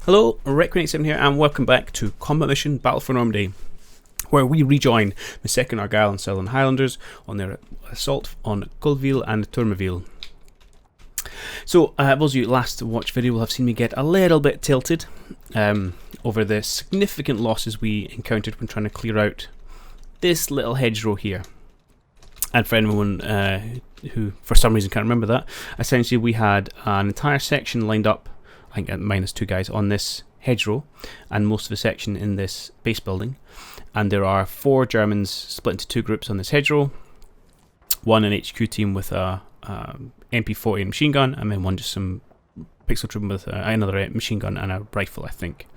Hello, Rec187 here, and welcome back to Combat Mission Battle for Normandy, where we rejoin the 2nd Argyll and Sutherland Highlanders on their assault on Tourmauville and Tourmauville. So, those of you who last watched video will have seen me get a little bit tilted over the significant losses we encountered when trying to clear out this little hedgerow here. And for anyone who for some reason can't remember that, essentially we had an entire section lined up, I think minus 2 guys, on this hedgerow, and most of the section in this base building. And there are 4 Germans split into 2 groups on this hedgerow. One an HQ team with a MP40 machine gun, and then one just some pixel troop with another machine gun and a rifle, I think.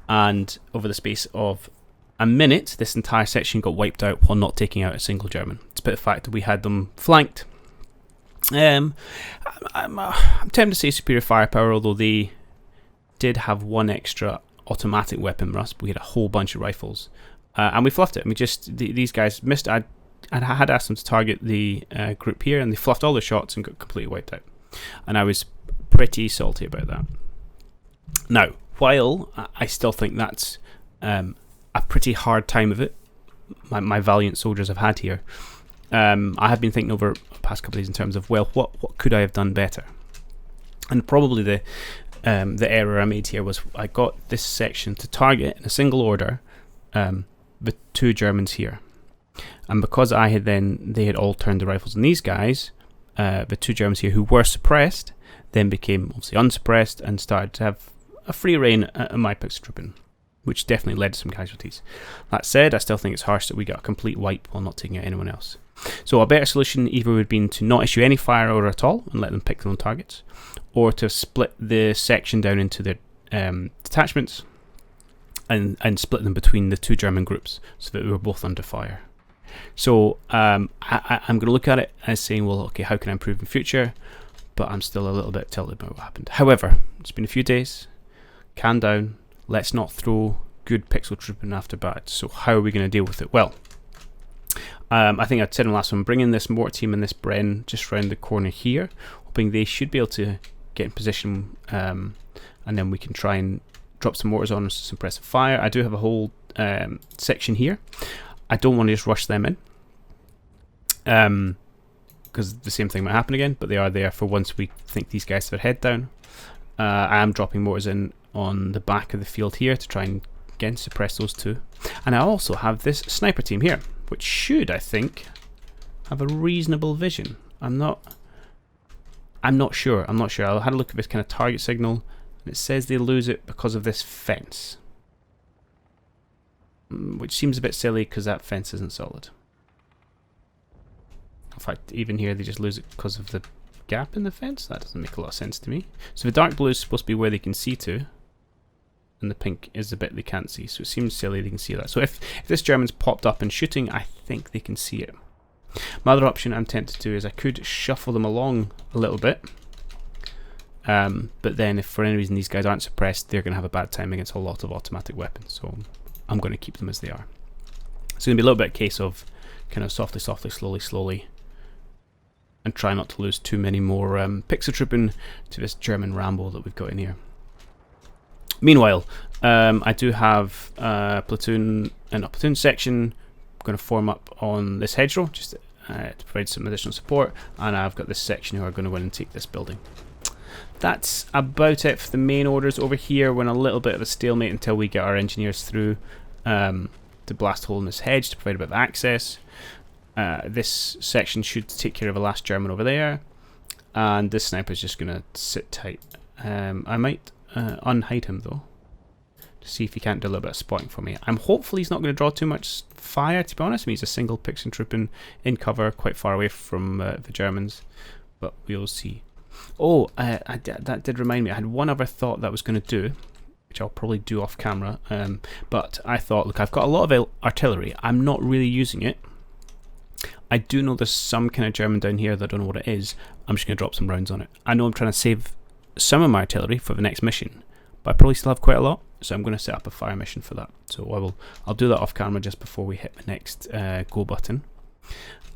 And over the space of a minute, this entire section got wiped out while not taking out a single German, despite the fact that we had them flanked. I'm tempted to say superior firepower, although they did have 1 extra automatic weapon rust, but we had a whole bunch of rifles, and we fluffed it. I mean, these guys missed. I had asked them to target the group here, and they fluffed all their shots and got completely wiped out, and I was pretty salty about that. Now, while I still think that's a pretty hard time of it my valiant soldiers have had here, I have been thinking over the past couple of days in terms of, well, what could I have done better? And probably the error I made here was I got this section to target in a single order the 2 Germans here, and because they had all turned the rifles on these guys, the 2 Germans here who were suppressed then became obviously unsuppressed and started to have a free reign at my pixel trooping, which definitely led to some casualties. That said, I still think it's harsh that we got a complete wipe while not taking out anyone else. So a better solution either would have been to not issue any fire order at all and let them pick their own targets, or to split the section down into their detachments and split them between the 2 German groups so that we were both under fire. So I'm going to look at it as saying, well, okay, how can I improve in future? But I'm still a little bit tilted about what happened. However, it's been a few days. Calm down. Let's not throw good pixel trooping after bad. So how are we going to deal with it? Well, I think I said in the last one, bringing this mortar team and this Bren just round the corner here, hoping they should be able to get in position, and then we can try and drop some mortars on us to suppress the fire. I do have a whole section here. I don't want to just rush them in, because the same thing might happen again, but they are there for once we think these guys have their head down. I am dropping mortars in on the back of the field here to try and again suppress those 2. And I also have this sniper team here, which should, I think, have a reasonable vision. I'm not sure. I had a look at this kind of target signal, and it says they lose it because of this fence, which seems a bit silly because that fence isn't solid. In fact, even here they just lose it because of the gap in the fence. That doesn't make a lot of sense to me. So the dark blue is supposed to be where they can see to, and the pink is the bit they can't see, so it seems silly they can see that. So if this German's popped up and shooting, I think they can see it. My other option I'm tempted to is I could shuffle them along a little bit, but then if for any reason these guys aren't suppressed, they're going to have a bad time against a lot of automatic weapons, so I'm going to keep them as they are. It's going to be a little bit a case of kind of softly, slowly, and try not to lose too many more pixel trooping to this German Rambo that we've got in here. Meanwhile, I do have a platoon section going to form up on this hedgerow just to provide some additional support, and I've got this section who are going to go in and take this building. That's about it for the main orders. Over here we're in a little bit of a stalemate until we get our engineers through to blast a hole in this hedge to provide a bit of access. This section should take care of the last German over there, and this sniper is just going to sit tight. I might unhide him though to see if he can't do a little bit of spotting for me. I'm hopeful he's not going to draw too much fire, to be honest. I mean, he's a single pixel trooping in cover quite far away from the Germans, but we'll see. Oh, that did remind me, I had one other thought that I was going to do, which I'll probably do off camera, but I thought, look, I've got a lot of artillery, I'm not really using it. I do know there's some kind of German down here that I don't know what it is. I'm just going to drop some rounds on it. I know I'm trying to save some of my artillery for the next mission, but I probably still have quite a lot, so I'm going to set up a fire mission for that. So I'll do that off camera just before we hit the next go button.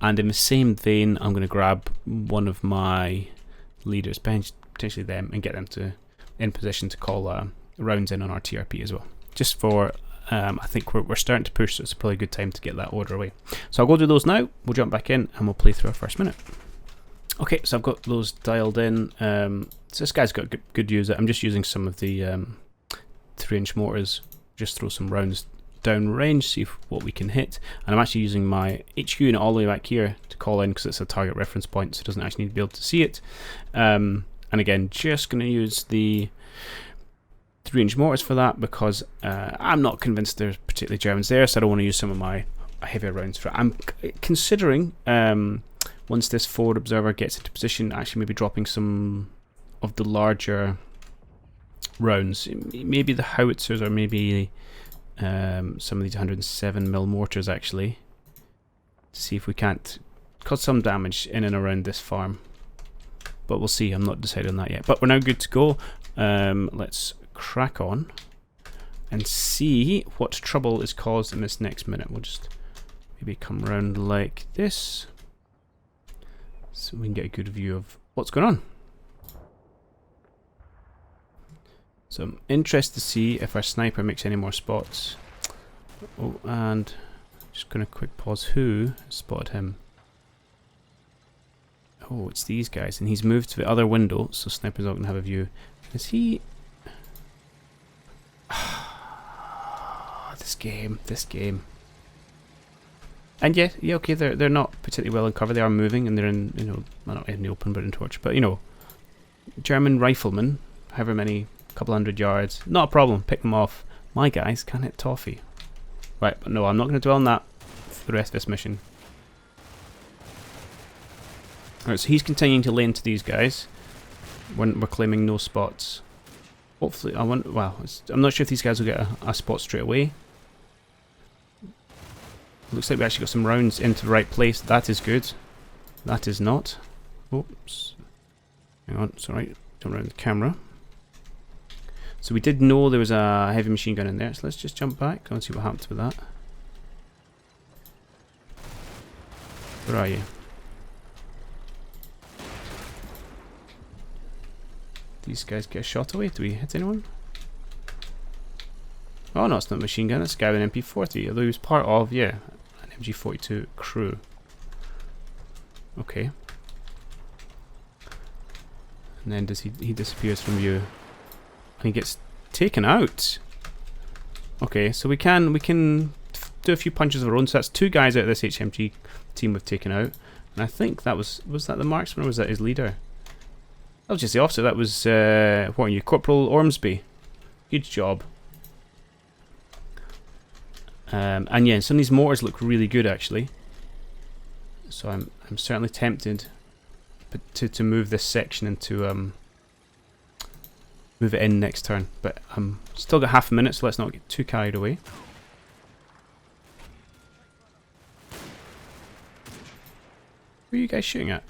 And in the same vein, I'm going to grab one of my leaders, potentially them, and get them in position to call rounds in on our TRP as well. Just for, I think we're starting to push, so it's probably a good time to get that order away. So I'll go do those now, we'll jump back in and we'll play through our first minute. Okay, so I've got those dialed in. So this guy's got good use. I'm just using some of the 3-inch mortars, just throw some rounds down range, see what we can hit. And I'm actually using my HQ unit all the way back here to call in because it's a target reference point, so it doesn't actually need to be able to see it. And again, just going to use the 3-inch mortars for that because I'm not convinced there's particularly Germans there, so I don't want to use some of my heavier rounds for it. I'm considering, once this forward observer gets into position, actually maybe dropping some of the larger rounds, maybe the howitzers or maybe some of these 107mm mortars actually, to see if we can't cause some damage in and around this farm. But we'll see, I'm not decided on that yet. But we're now good to go. Let's crack on and see what trouble is caused in this next minute. We'll just maybe come around like this so we can get a good view of what's going on. So I'm interested to see if our sniper makes any more spots. Oh, and just going to quick pause. Who spotted him? Oh, it's these guys, and he's moved to the other window, so sniper's not going to have a view. Is he... This game. And yeah, okay, they're not particularly well in cover. They are moving, and they're in, you know, well, not in the open, but in torch. But you know, German riflemen, however many, couple hundred yards, not a problem. Pick them off. My guys can't hit toffee. Right, but no, I'm not going to dwell on that for the rest of this mission. Alright, so he's continuing to lay into these guys when we're claiming no spots. Hopefully, I'm not sure if these guys will get a spot straight away. Looks like we actually got some rounds into the right place. That is good. That is not. Oops. Hang on, it's alright. Jump around the camera. So we did know there was a heavy machine gun in there, so let's just jump back and see what happens with that. Where are you? These guys get shot away. Do we hit anyone? Oh no, it's not a machine gun, it's a guy with an MP40, although he was part of, yeah, an MG42 crew. Okay. And then he disappears from view. And he gets taken out. Okay, so we can do a few punches of our own. So that's 2 guys out of this HMG team we've taken out. And I think that was that the marksman or was that his leader? That was just the officer. That was, what are you, Corporal Ormsby. Good job. And yeah, some of these mortars look really good actually. So I'm certainly tempted to move this section into move it in next turn. But still got half a minute, so let's not get too carried away. Who are you guys shooting at?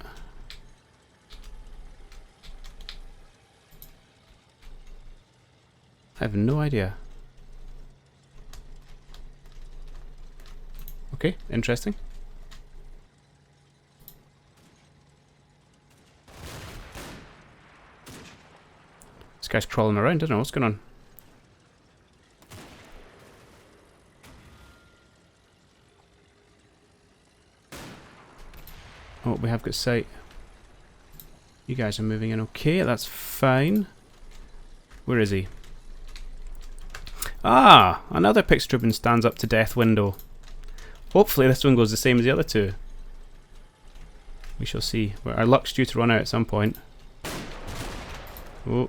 I have no idea. Okay, interesting. This guy's crawling around, I don't know what's going on. Oh, we have got sight. You guys are moving in okay, that's fine. Where is he? Ah, another pixel ribbon stands up to death window. Hopefully this one goes the same as the other 2. We shall see. Our luck's due to run out at some point. Oh,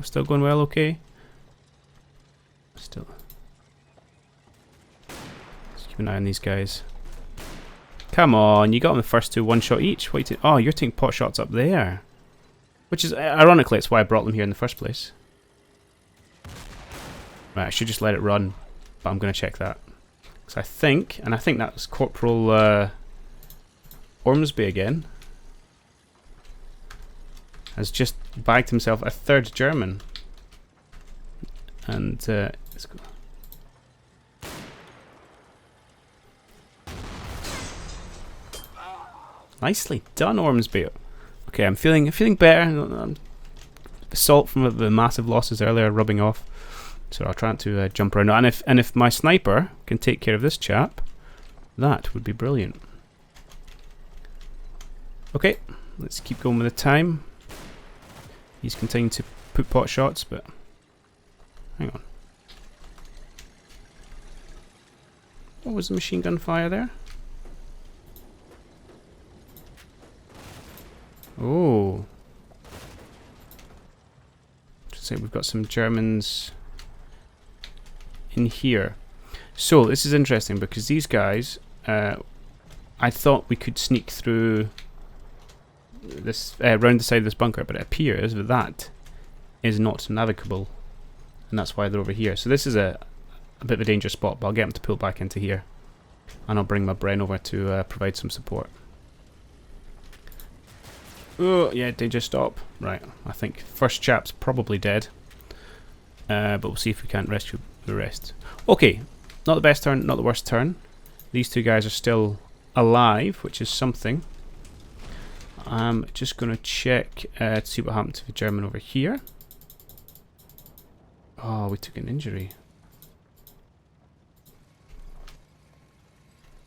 still going well, okay. Still. Let's keep an eye on these guys. Come on, you got them the first 2 one shot each. What you oh, you're taking pot shots up there. Which is, ironically, it's why I brought them here in the first place. Right, I should just let it run, but I'm going to check that. Because I think that was Corporal Ormsby again. Has just bagged himself a 3rd German. And, let's go. Nicely done, Ormsby. Okay, I'm feeling better. The salt from the massive losses earlier rubbing off. So I'll try to jump around. And if my sniper can take care of this chap, that would be brilliant. Okay, let's keep going with the time. He's continuing to put pot shots, but hang on. What was the machine gun fire there? Oh. Say we've got some Germans in here. So this is interesting because these guys, I thought we could sneak through this round the side of this bunker, but it appears that that is not navigable, and that's why they're over here. So this is a bit of a dangerous spot, but I'll get them to pull back into here, and I'll bring my Bren over to provide some support. Oh yeah, danger stop. Right, I think first chap's probably dead, but we'll see if we can't rescue the rest. Okay, not the best turn, not the worst turn. These two guys are still alive, which is something. I'm just going to check to see what happened to the German over here. Oh, we took an injury.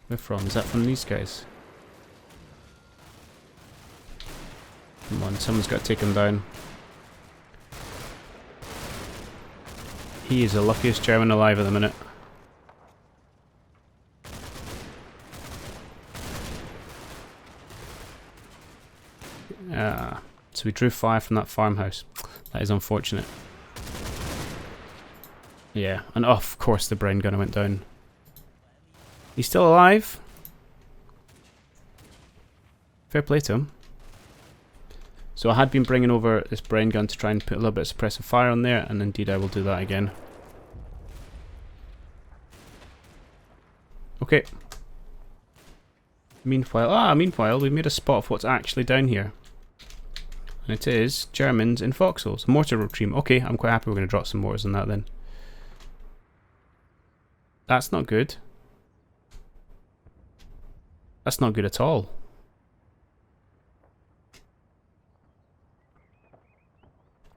Where from? Is that from these guys? Come on, someone's got to take him down. He is the luckiest German alive at the minute. So we drew fire from that farmhouse. That is unfortunate. Yeah, and oh, of course the Bren gunner went down. He's still alive. Fair play to him. So I had been bringing over this Bren gun to try and put a little bit of suppressive fire on there, and indeed I will do that again. Okay. Meanwhile, we've made a spot of what's actually down here. And it is Germans in foxholes. Mortar retrieve. Okay, I'm quite happy we're going to drop some mortars on that then. That's not good. That's not good at all.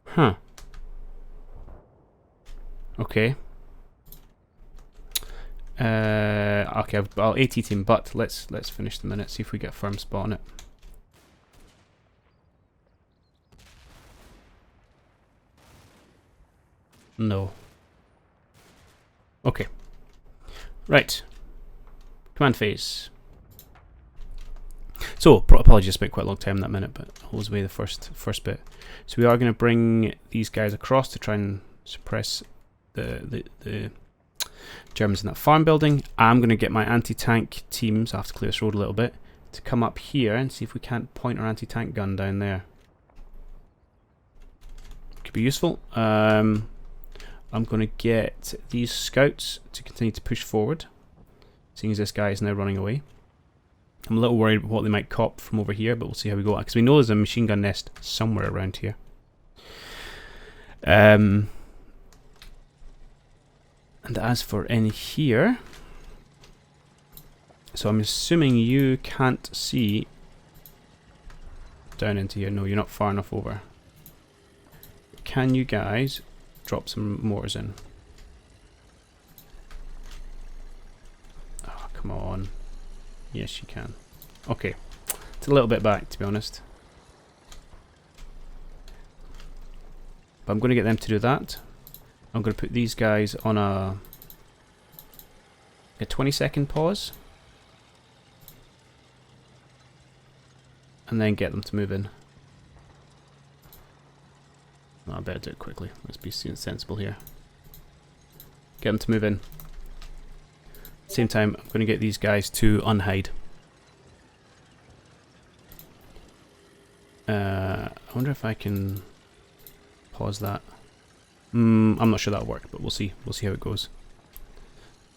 Huh. Okay. Okay, I'll AT team, but let's finish the minute, see if we get a firm spot on it. No. Okay. Right. Command phase. So, apologies, I spent quite a long time in that minute, but holds away the first bit. So we are going to bring these guys across to try and suppress the Germans in that farm building. I'm going to get my anti-tank teams, I have to clear this road a little bit, to come up here and see if we can't point our anti-tank gun down there. Could be useful. I'm going to get these scouts to continue to push forward, seeing as this guy is now running away. I'm a little worried about what they might cop from over here, but we'll see how we go, because we know there's a machine gun nest somewhere around here. And as for in here, so I'm assuming you can't see down into here. No, you're not far enough over. Can you guys drop some mortars in? Oh, come on. Yes, you can. Okay. It's a little bit back, to be honest. But I'm going to get them to do that. I'm going to put these guys on a 20-second pause. And then get them to move in. Oh, I better do it quickly. Let's be sensible here. Get them to move in. At the same time, I'm going to get these guys to unhide. I wonder if I can pause that. I'm not sure that'll work, but we'll see. We'll see how it goes.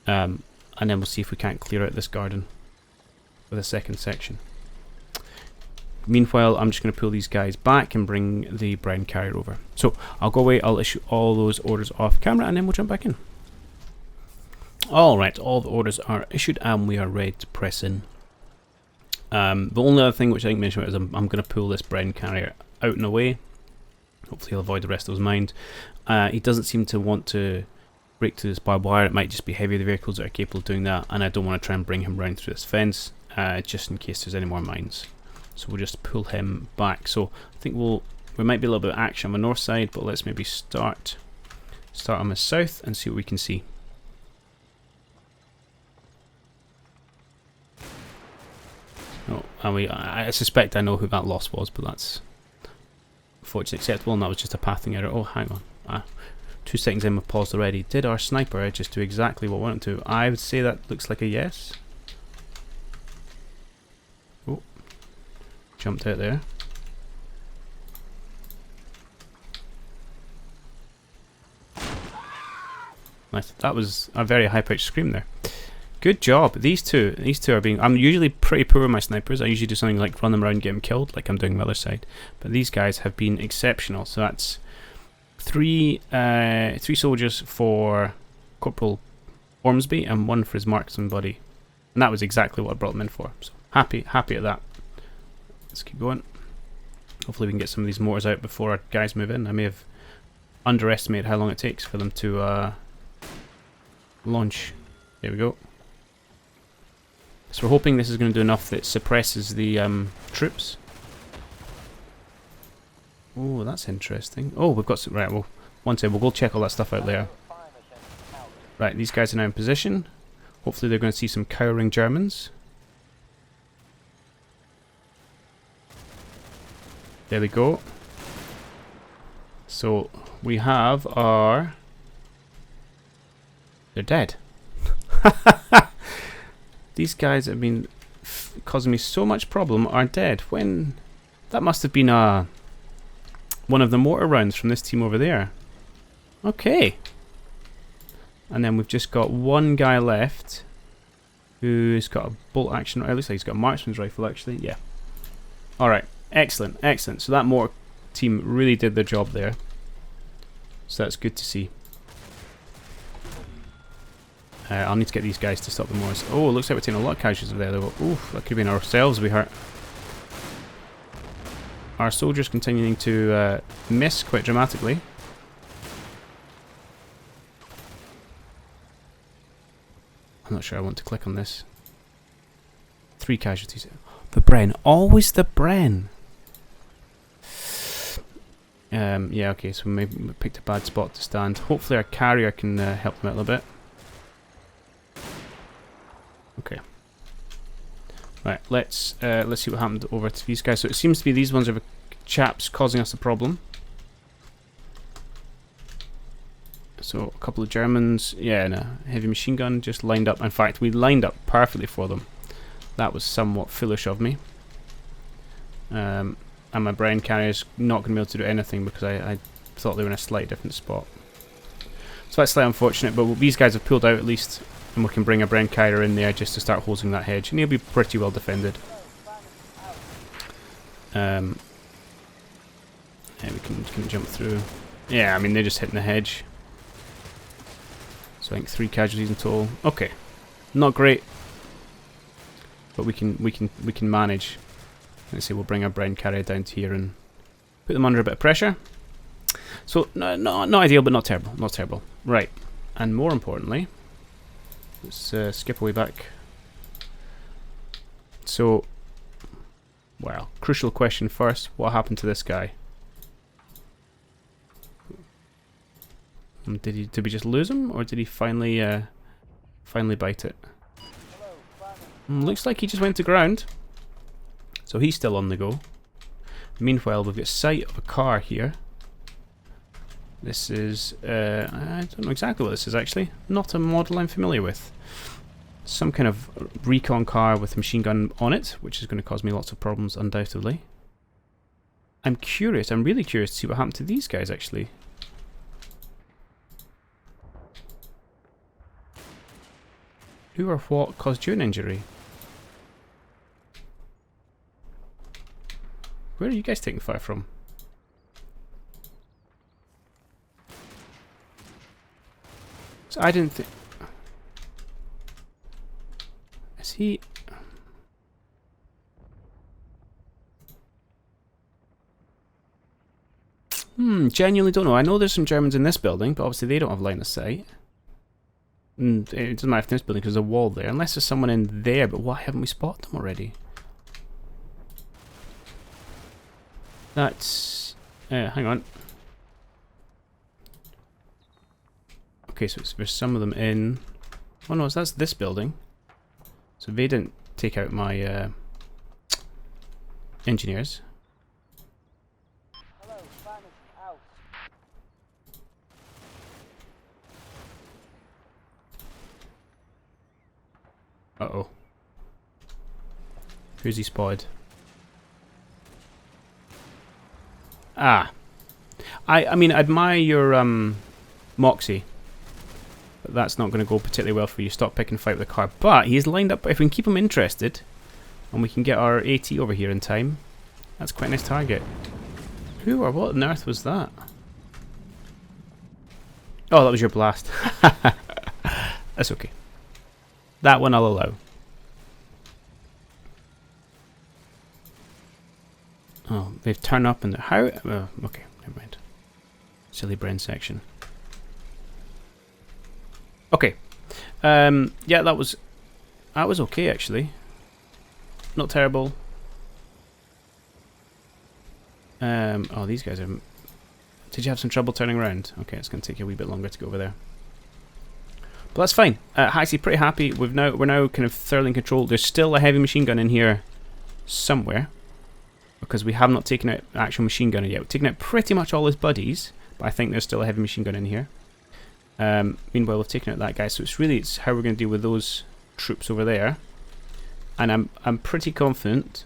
And then we'll see if we can't clear out this garden with a second section. Meanwhile, I'm just going to pull these guys back and bring the Bren carrier over. So I'll go away, I'll issue all those orders off camera, and then we'll jump back in. Alright, all the orders are issued and we are ready to press in. The only other thing which I didn't mention is I'm going to pull this Bren carrier out and away. Hopefully he'll avoid the rest of those mines. He doesn't seem to want to break through this barbed wire. It might just be heavy vehicles that are capable of doing that, and I don't want to try and bring him round through this fence, just in case there's any more mines. So we'll just pull him back. So I think we might be a little bit of action on the north side, but let's maybe start on the south and see what we can see. Oh, and I suspect I know who that loss was, but that's fortunately acceptable, and that was just a pathing error. Oh, hang on. 2 seconds in, we've paused already. Did our sniper just do exactly what we wanted to? I would say that looks like a yes. Oh, jumped out there. Nice. That was a very high-pitched scream there. Good job. These two are being... I'm usually pretty poor with my snipers. I usually do something like run them around and get them killed, like I'm doing on the other side. But these guys have been exceptional. So that's three soldiers for Corporal Ormsby and 1 for his marksman buddy. And that was exactly what I brought them in for. So happy at that. Let's keep going. Hopefully we can get some of these mortars out before our guys move in. I may have underestimated how long it takes for them to launch. There we go. So we're hoping this is going to do enough that suppresses the troops. Oh, that's interesting. Oh, we've got some... Right, well, one second, we'll go check all that stuff out there. Right, these guys are now in position. Hopefully they're going to see some cowering Germans. There we go. So, we have our... They're dead. These guys have been causing me so much problem are dead. When... That must have been one of the mortar rounds from this team over there. Okay. And then we've just got one guy left who's got a bolt action. It looks like he's got a marksman's rifle actually. Yeah. Alright. Excellent. Excellent. So that mortar team really did their job there. So that's good to see. I'll need to get these guys to stop the mortars. Oh, it looks like we're taking a lot of casualties over there though. Oof, that could have been ourselves we hurt. Our soldiers continuing to miss quite dramatically. I'm not sure I want to click on this. 3 casualties. The Bren. Always the Bren. Yeah, okay, so maybe we picked a bad spot to stand. Hopefully our carrier can help them out a little bit. Okay. Right, let's see what happened over to these guys. So it seems to be these ones are the chaps causing us a problem. So a couple of Germans, yeah, and a heavy machine gun just lined up. In fact, we lined up perfectly for them. That was somewhat foolish of me. And my Bren carrier's not going to be able to do anything because I thought they were in a slightly different spot. So that's slightly unfortunate, but these guys have pulled out at least, and we can bring a Bren carrier in there just to start hosing that hedge, and he'll be pretty well defended. Yeah, we can jump through. Yeah, I mean they're just hitting the hedge. So I think 3 casualties in total. Okay, not great, but we can manage. Let's see, we'll bring our Bren carrier down to here and put them under a bit of pressure. So not ideal, but not terrible. Not terrible. Right, and more importantly, let's skip away back. So, well, crucial question first. What happened to this guy? Did we just lose him, or did he finally bite it? Looks like he just went to ground. So he's still on the go. Meanwhile, we've got sight of a car here. This is I don't know exactly what this is actually. Not a model I'm familiar with. Some kind of recon car with a machine gun on it, which is going to cause me lots of problems, undoubtedly. I'm curious. I'm really curious to see what happened to these guys actually. Who or what caused you an injury? Where are you guys taking fire from? So I didn't think... Is he... Genuinely don't know. I know there's some Germans in this building, but obviously they don't have line of sight. And it doesn't matter if in this building because there's a wall there. Unless there's someone in there, but why haven't we spotted them already? That's... hang on. Okay, so there's some of them in... Oh no, so that's this building. So they didn't take out my engineers. Hello, Spanish out. Uh-oh. Who's he spotted? Ah. I mean, I admire your moxie. But that's not going to go particularly well for you. Stop picking a fight with the car. But he's lined up. If we can keep him interested, and we can get our AT over here in time, that's quite a nice target. Who or what on earth was that? Oh, that was your blast. That's okay. That one I'll allow. Oh, they've turned up in the... How? Okay, never mind. Silly brain section. Okay. Yeah, that was okay, actually. Not terrible. Oh, these guys are... Did you have some trouble turning around? Okay, it's going to take you a wee bit longer to go over there. But that's fine. Actually, pretty happy. We're now kind of thoroughly in control. There's still a heavy machine gun in here somewhere, because we have not taken out the actual machine gunner yet. We've taken out pretty much all his buddies, but I think there's still a heavy machine gun in here. Meanwhile, we've taken out that guy, so it's how we're going to deal with those troops over there. And I'm pretty confident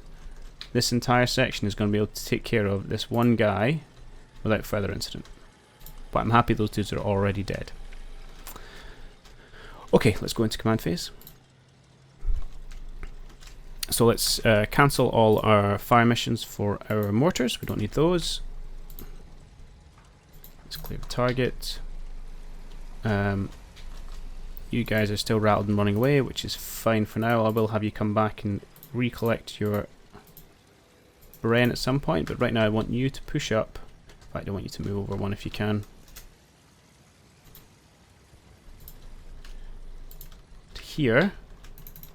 this entire section is going to be able to take care of this one guy without further incident. But I'm happy those dudes are already dead. Okay, let's go into command phase. So let's cancel all our fire missions for our mortars. We don't need those. Let's clear the target. You guys are still rattled and running away, which is fine for now. I will have you come back and recollect your Bren at some point, but right now I want you to push up. In fact, I want you to move over one if you can. To here,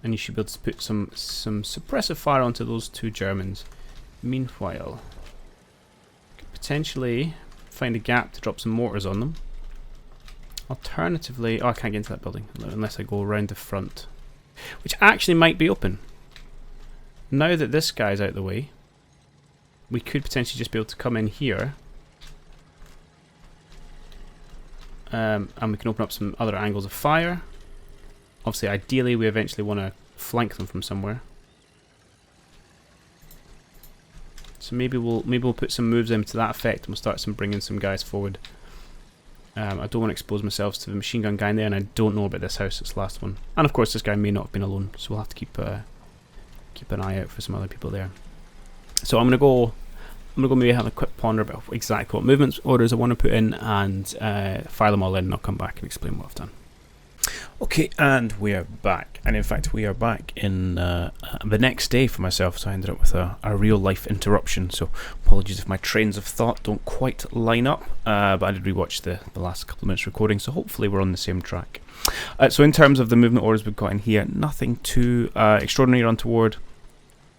and you should be able to put some suppressive fire onto those two Germans. Meanwhile, could potentially find a gap to drop some mortars on them. Alternatively, oh, I can't get into that building unless I go around the front, which actually might be open. Now that this guy's out of the way, we could potentially just be able to come in here, and we can open up some other angles of fire. Obviously, ideally, we eventually want to flank them from somewhere. So maybe we'll put some moves in to that effect, and we'll start bringing some guys forward. I don't want to expose myself to the machine gun guy in there, and I don't know about this house, this last one. And of course, this guy may not have been alone, so we'll have to keep an eye out for some other people there. So I'm gonna go maybe have a quick ponder about exactly what movements orders I want to put in, and fire them all in, and I'll come back and explain what I've done. Okay, and we are back, and in fact we are back in the next day for myself, so I ended up with a real life interruption, so apologies if my trains of thought don't quite line up, but I did rewatch the last couple of minutes recording, so hopefully we're on the same track. So in terms of the movement orders we've got in here, nothing too extraordinary or untoward.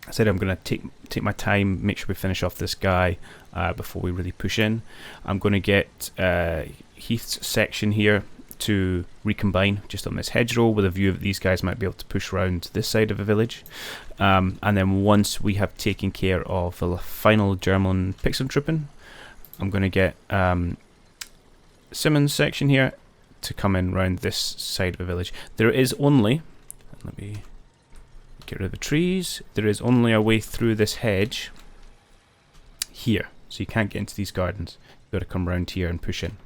I said I'm going to take my time, make sure we finish off this guy before we really push in. I'm going to get Heath's section here to recombine just on this hedgerow with a view that these guys might be able to push around this side of the village. And then once we have taken care of the final German Pixeltruppen, I'm going to get Simmons' section here to come in round this side of the village. There is only, let me get rid of the trees, there is only a way through this hedge here, so you can't get into these gardens. You've got to come round here and push in.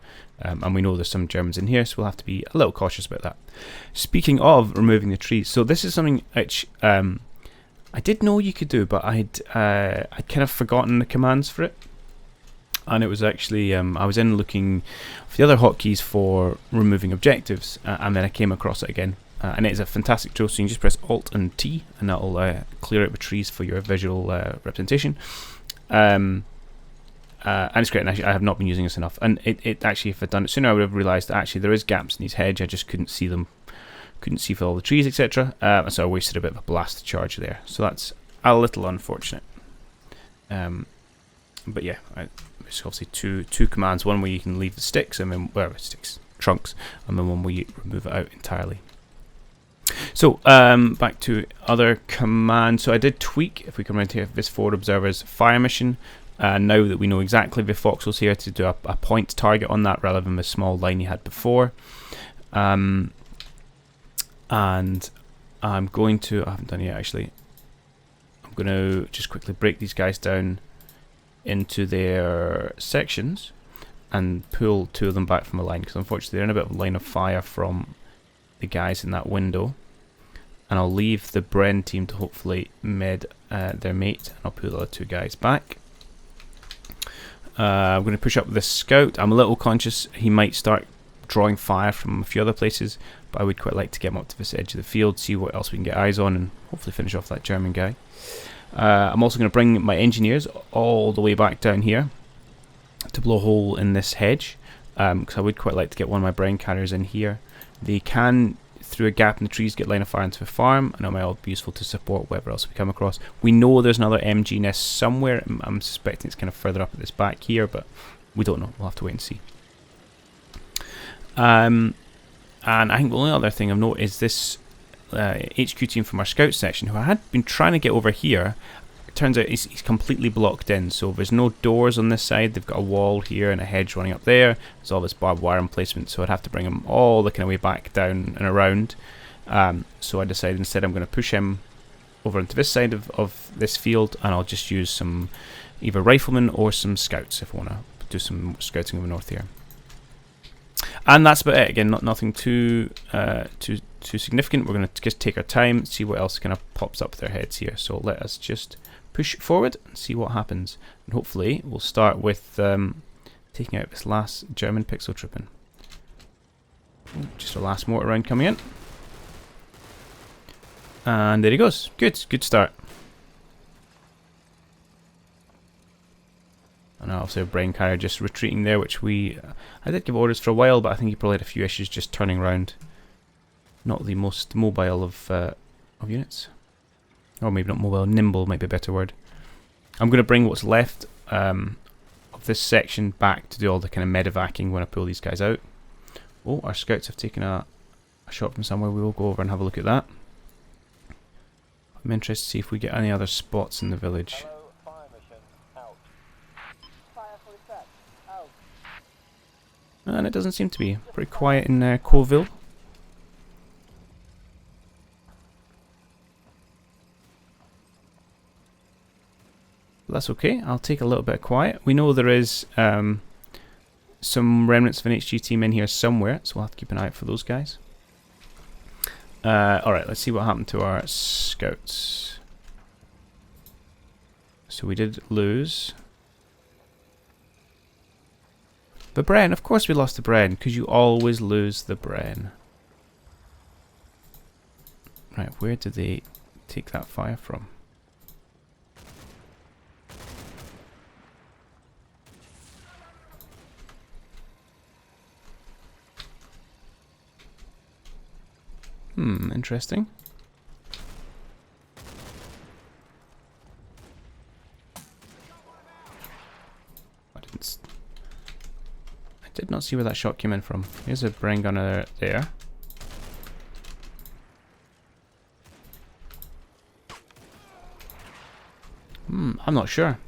And we know there's some Germans in here, so we'll have to be a little cautious about that. Speaking of removing the trees, so this is something which I did know you could do, but I'd kind of forgotten the commands for it. And it was actually, I was in looking for the other hotkeys for removing objectives, and then I came across it again. And it is a fantastic tool, so you can just press Alt and T, and that'll clear out the trees for your visual representation. And it's great, and actually I have not been using this enough. And it actually, if I'd done it sooner, I would have realised that actually there is gaps in these hedge. I just couldn't see them, couldn't see for all the trees, etc. So I wasted a bit of a blast charge there. So that's a little unfortunate. But yeah, it's obviously two commands. One where you can leave the sticks, and then trunks, and then one where you remove it out entirely. So back to other commands. So I did tweak, if we come around here, this forward observer's fire mission. Now that we know exactly the foxhole's here, to do a point target on that rather than the small line you had before. And I'm going to, I haven't done it yet actually, I'm going to just quickly break these guys down into their sections and pull 2 of them back from a line, because unfortunately they're in a bit of a line of fire from the guys in that window. And I'll leave the Bren team to hopefully med their mate, and I'll pull the other 2 guys back. I'm going to push up this scout. I'm a little conscious he might start drawing fire from a few other places, but I would quite like to get him up to this edge of the field, see what else we can get eyes on, and hopefully finish off that German guy. I'm also going to bring my engineers all the way back down here to blow a hole in this hedge, because I would quite like to get one of my Bren carriers in here. They can, through a gap in the trees, get line of fire into the farm, and it might be useful to support whatever else we come across. We know there's another MG nest somewhere. I'm suspecting it's kind of further up at this back here, but we don't know. We'll have to wait and see. And I think the only other thing I've noted is this HQ team from our scout section, who I had been trying to get over here. It turns out he's completely blocked in, so there's no doors on this side. They've got a wall here and a hedge running up there. There's all this barbed wire emplacement, so I'd have to bring him all the kind of way back down and around. So I decided instead I'm going to push him over into this side of this field, and I'll just use some either riflemen or some scouts if I want to do some scouting over north here. And that's about it. Again, nothing too significant. We're going to just take our time, see what else kind of pops up their heads here. So let us just push forward and see what happens. And hopefully we'll start with taking out this last German pixel tripping. Just a last mortar round coming in. And there he goes. Good start. And obviously a Bren carrier just retreating there, which I did give orders for a while, but I think he probably had a few issues just turning around. Not the most mobile of units. Or maybe not mobile, nimble might be a better word. I'm going to bring what's left of this section back to do all the kind of medevacing when I pull these guys out. Oh, our scouts have taken a shot from somewhere. We will go over and have a look at that. I'm interested to see if we get any other spots in the village. And it doesn't seem to be. Pretty quiet in Tourmauville. That's okay. I'll take a little bit of quiet. We know there is some remnants of an HG team in here somewhere, so we'll have to keep an eye out for those guys. Alright, let's see what happened to our scouts. So we did lose the Bren. Of course we lost the Bren, because you always lose the Bren. Right, where did they take that fire from? Interesting. I did not see where that shot came in from. Here's a Bren gunner there. I'm not sure.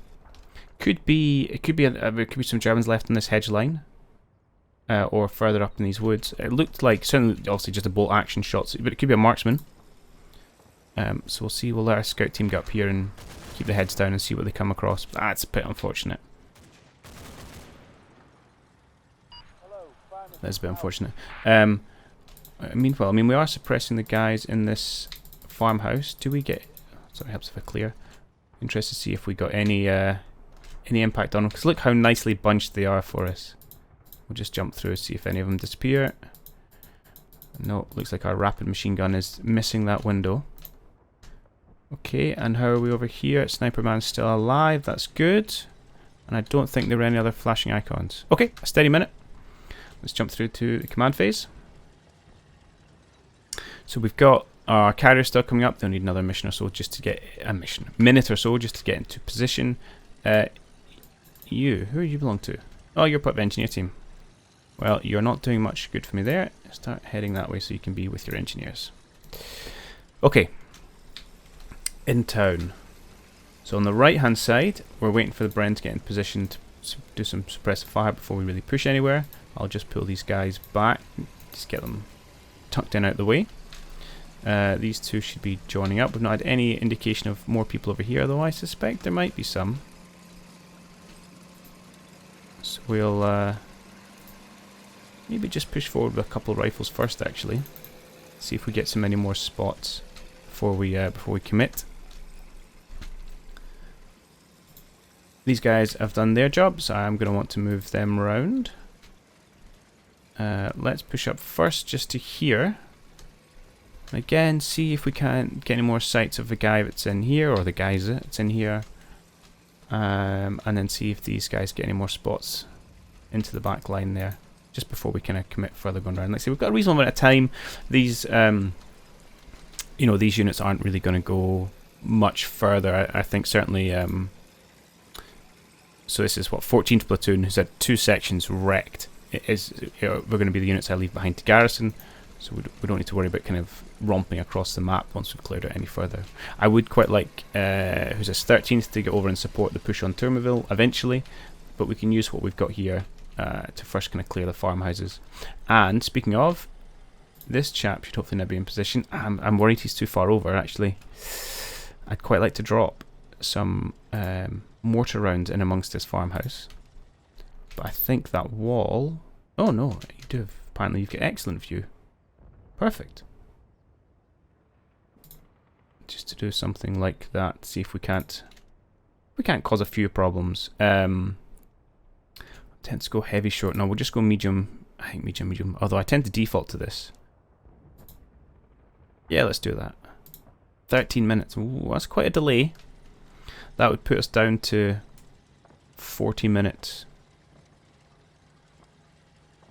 There could be some Germans left on this hedge line. Or further up in these woods. It looked like, certainly obviously just a bolt action shot, but it could be a marksman. So we'll see, we'll let our scout team get up here and keep the heads down and see what they come across. That's a bit unfortunate. That's a bit unfortunate. Meanwhile, we are suppressing the guys in this farmhouse. Do we get... Sorry, helps if I clear. Interested to see if we got any impact on them, because look how nicely bunched they are for us. We'll just jump through and see if any of them disappear. No, looks like our rapid machine gun is missing that window. Okay, and how are we over here? Sniper Man's still alive, that's good. And I don't think there were any other flashing icons. Okay, a steady minute. Let's jump through to the command phase. So we've got our carrier still coming up. They'll need another mission or so just to get minute or so just to get into position. Who do you belong to? Oh, you're part of the engineer team. Well, you're not doing much good for me there. Start heading that way so you can be with your engineers. Okay. In town. So on the right hand side, we're waiting for the Bren to get in position to do some suppressive fire before we really push anywhere. I'll just pull these guys back, just get them tucked in out of the way. These two should be joining up. We've not had any indication of more people over here, though I suspect there might be some. So we'll maybe just push forward with a couple of rifles first, actually. See if we get so many more spots before we commit. These guys have done their jobs. I'm going to want to move them around. Let's push up first just to here. Again, see if we can't get any more sights of the guy that's in here, or the guys that's in here. And then see if these guys get any more spots into the back line there, just before we kind of commit further going around. Like I say, we've got a reasonable amount of time. These, these units aren't really going to go much further. I think certainly. So this is what 14th platoon has had 2 sections wrecked. We're going to be the units I leave behind to garrison, so we don't need to worry about kind of romping across the map once we've cleared it any further. I would quite like who's this 13th to get over and support the push on Tourmauville eventually, but we can use what we've got here to first kind of clear the farmhouses. And speaking of, this chap should hopefully now be in position. I'm worried he's too far over, actually. I'd quite like to drop some mortar rounds in amongst this farmhouse, but I think that wall... Oh no, you do have... Apparently you've got excellent view. Perfect. Just to do something like that, see if we can't cause a few problems. I tend to go heavy short. No, we'll just go medium. I think medium. Although I tend to default to this. Yeah, let's do that. 13 minutes. Ooh, that's quite a delay. That would put us down to 40 minutes.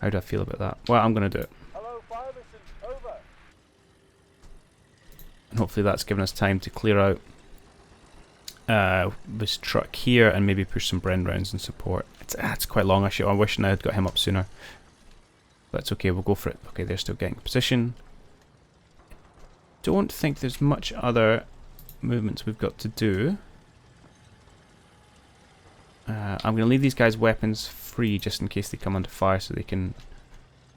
How do I feel about that? Well, I'm going to do it. Hello, fire mission, over. And hopefully that's given us time to clear out this truck here and maybe push some Bren rounds in support. It's quite long. I wish I had got him up sooner. But it's okay, we'll go for it. Okay, they're still getting position. Don't think there's much other movements we've got to do. I'm going to leave these guys' weapons free just in case they come under fire so they can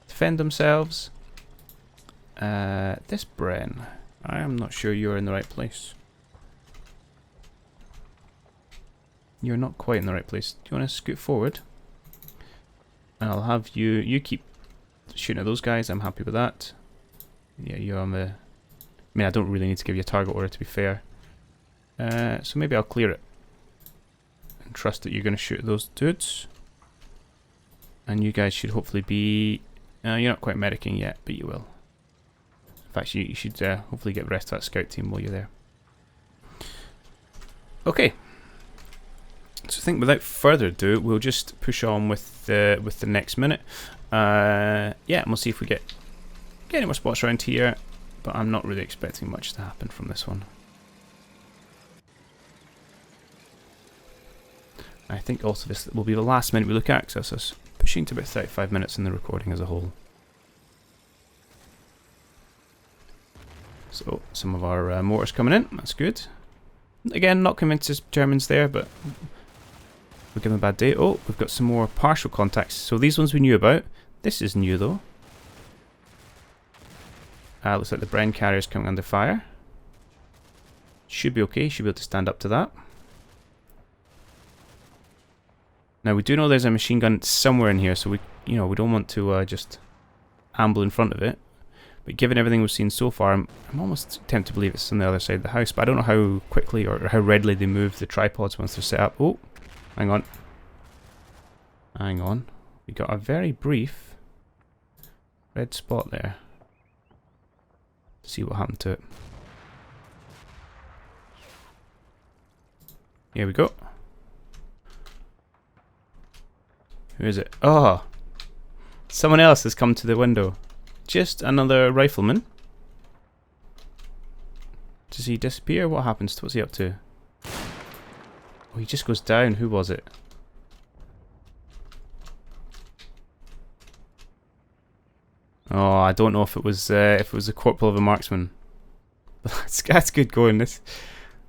defend themselves. This Bren, I am not sure you're in the right place. You're not quite in the right place. Do you want to scoot forward? And I'll have you keep shooting at those guys. I'm happy with that. Yeah, you're on the... I mean, I don't really need to give you a target order, to be fair. So maybe I'll clear it. And trust that you're going to shoot at those dudes. And you guys should hopefully be... you're not quite medicing yet, but you will. In fact, you should hopefully get the rest of that scout team while you're there. Okay. So I think without further ado, we'll just push on with the next minute. Yeah, and we'll see if we get any more spots around here. But I'm not really expecting much to happen from this one. I think also this will be the last minute we look at, because that's us pushing to about 35 minutes in the recording as a whole. So some of our mortars coming in, that's good. Again, not convinced there's Germans there, but we'll give them a bad day. Oh, we've got some more partial contacts. So these ones we knew about. This is new though. Looks like the Bren carrier is coming under fire. Should be okay, should be able to stand up to that. Now we do know there's a machine gun somewhere in here, so we don't want to just amble in front of it. But given everything we've seen so far, I'm almost tempted to believe it's on the other side of the house. But I don't know how quickly or how readily they move the tripods once they're set up. Oh, hang on. Hang on. We got a very brief red spot there. See what happened to it. Here we go. Who is it? Oh, someone else has come to the window. Just another rifleman. Does he disappear? What happens? What's he up to? Oh, he just goes down. Who was it? Oh, I don't know if it was the corporal of a marksman. That's good going. This,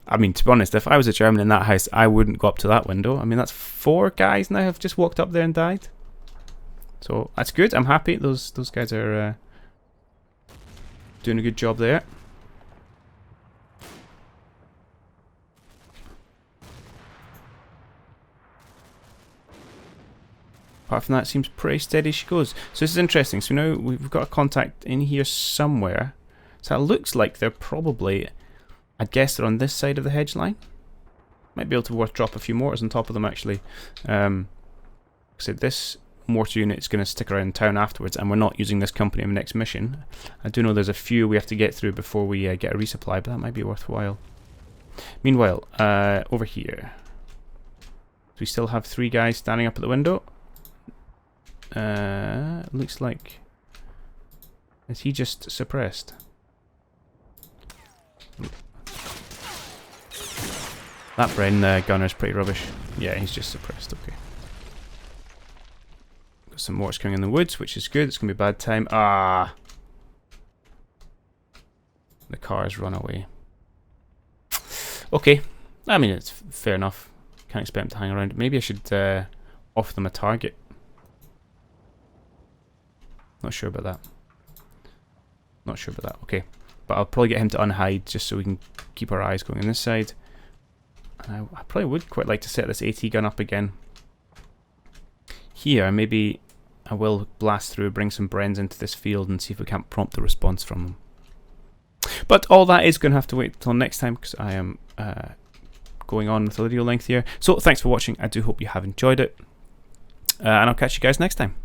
I mean, to be honest, if I was a German in that house, I wouldn't go up to that window. I mean, that's 4 guys now have just walked up there and died. So that's good. I'm happy. Those guys are doing a good job there. Apart from that, it seems pretty steady she goes. So this is interesting. So now we've got a contact in here somewhere. So it looks like they're probably, I'd guess they're on this side of the hedge line. Might be able to drop a few mortars on top of them actually. So this mortar unit is going to stick around town afterwards, and we're not using this company in the next mission. I do know there's a few we have to get through before we get a resupply, but that might be worthwhile. Meanwhile, over here, do we still have 3 guys standing up at the window? Looks like... Is he just suppressed? That Bren gunner's pretty rubbish. Yeah, he's just suppressed, okay. Got some mortars coming in the woods, which is good. It's going to be a bad time. Ah! The car's run away. Okay. I mean, it's fair enough. Can't expect them to hang around. Maybe I should offer them a target. Not sure about that. Not sure about that. Okay. But I'll probably get him to unhide just so we can keep our eyes going on this side. And I probably would quite like to set this AT gun up again. Here, maybe I will blast through, bring some Brens into this field and see if we can't prompt a response from them. But all that is going to have to wait until next time because I am going on with the video length here. So thanks for watching. I do hope you have enjoyed it. And I'll catch you guys next time.